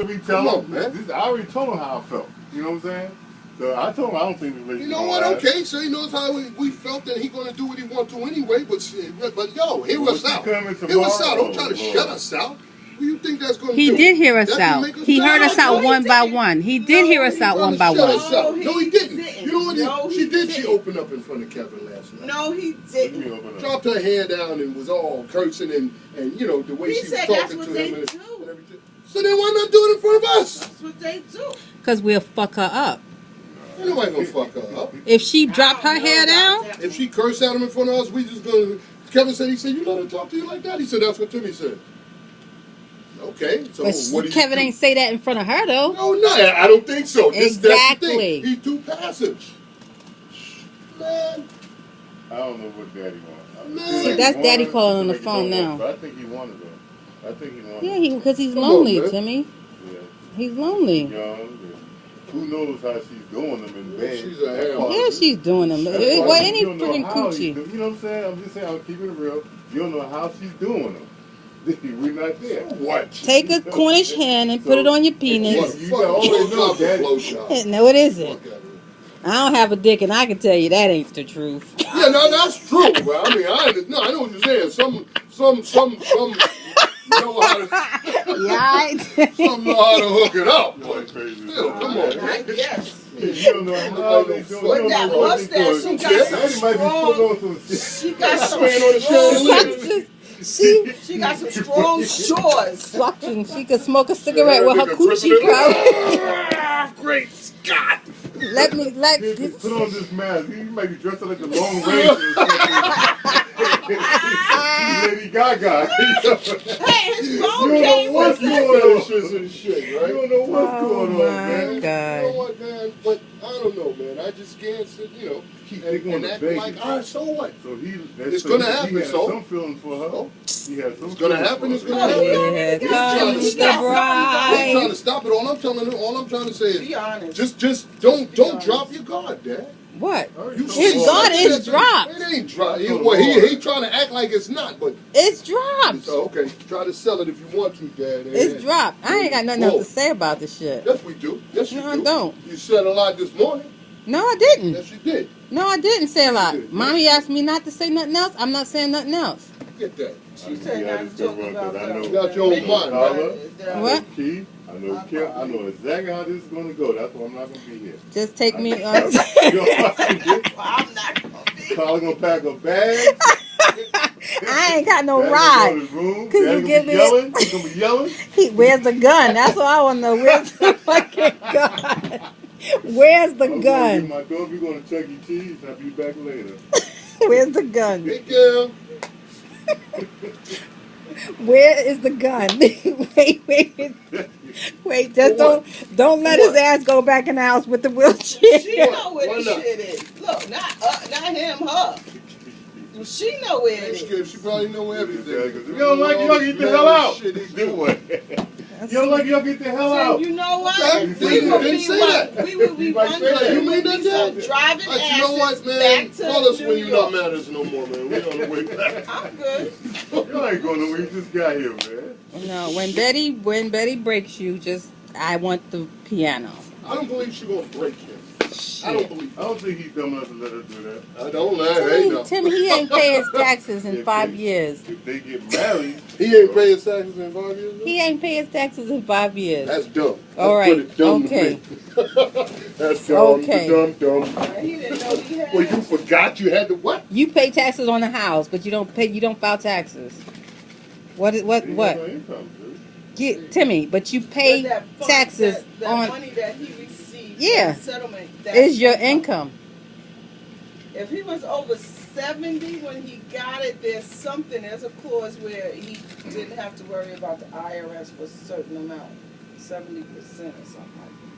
Man. I already told him how I felt. You know what I'm saying? So I told him I don't think the relationship. You know what? Okay, so he knows how we felt, and he's gonna do what he wants to anyway. But yo, hear us out. Hear us out. Don't try to shut us out. What do you think that's gonna do? He did hear us out. He heard us out one by one. He did hear us out one by one. No, he didn't. You know what? She did. She opened up in front of Kevin last night. No, he didn't. Dropped her hair down and was all cursing and you know the way she was talking to him and everything. So then why not do it in front of us? That's what they do. Because we'll fuck her up. Ain't nobody gonna fuck her up. If she dropped her hair down? If she cursed at him in front of us, we just gonna... Kevin said, you let her talk to you like that? He said, that's what Timmy said. Okay, so but what do Kevin ain't say that in front of her, though. No, I don't think so. Exactly. That's the thing. He's too passive. Man. I don't know what Daddy wants. See, that's Daddy calling on the phone now. But I think he wanted her. I think he wanted her. Yeah, because he's lonely, on, Timmy. Yeah. He's lonely. Young. Who knows how she's doing them in bed? She's a hell. Yeah, she's doing them. Well, any freaking coochie. You know what I'm saying? I'm just saying, I'm keeping it real. You don't know how she's doing them. We're not there. What? Take a Cornish hen and put it on your penis. You always know, Daddy. No, it isn't. I don't have a dick, and I can tell you that ain't the truth. Yeah, no, that's true. Well, I mean, I know what you're saying. Some know how to. Yeah, some know how to hook it up. But still, come on. Yes. You don't know how they do it. With that mustache, she got she got some strong shores. Watching, she could smoke a cigarette with her coochie crowd. Great Scott! Put on this mask. You might be dressed like the Lone Ranger or something. Lady Gaga. Hey, his phone came came with it. Right? You don't know what's going on, man. God. You know what, man? But I don't know, man. I just can't sit, and act like, all right, so what? So it's going to happen, he had some feelings for her. Oh. He had some it's going to happen. It's going to happen. Here comes the bride. I'm trying to stop it. All I'm trying to say is, be honest. Just don't drop your guard, Dad. What? His guard is dropped. It ain't dropped. He trying to act like it's not, but it's dropped. Okay, try to sell it if you want to, Dad. It's dropped. I ain't got nothing else to say about this shit. Yes, we do. Yes, you do. No, I don't. You said a lot this morning. No, I didn't. Yes, you did. No, I didn't say a lot. Mommy asked me not to say nothing else. I'm not saying nothing else. Get that. She said not to talk about you got your own mind, right? What? Key. I know exactly how this is going to go. That's why I'm not going to be here. Just take me on. I'm not going to be. Carla going to pack her bag. I ain't got no ride. Can you give me yelling? He's going to be yelling. Where's the gun? That's what I want to know. Where's the fucking gun? Where's the gun? My dog, we're going to Chuck E. Cheese. I'll be back later. Where's the gun? Hey, girl. Where is the gun? Wait! Just don't let his ass go back in the house with the wheelchair. She know where the shit is. Look, not him, her. She know where it is. She probably know everything. You don't like it, y'all get the hell out. You don't like it, y'all get the hell out. You know what? We will be wondering. You made that down. Driving you know what, man? Call us when you're not matters no more, man. We on the way back. I'm good. You ain't going nowhere. You just got here, man. No, when Betty breaks you, I want the piano. I don't believe she's gonna break him. I don't believe. I don't think he's dumb enough to let her do that. I don't let Timmy, he ain't pay his taxes in 5 years. If they get married, he ain't pay his taxes in 5 years. He ain't pay his taxes in 5 years. That's dumb. All right. Okay. That's dumb. Okay. Dumb. He didn't know he had. Well, you forgot you had to what? You pay taxes on the house, but you don't file taxes. What? Timmy, but you pay taxes on money that he received. Yeah, Settlement. Is your income. If he was over 70 when he got it, there's a clause where he didn't have to worry about the IRS for a certain amount, 70% or something like that.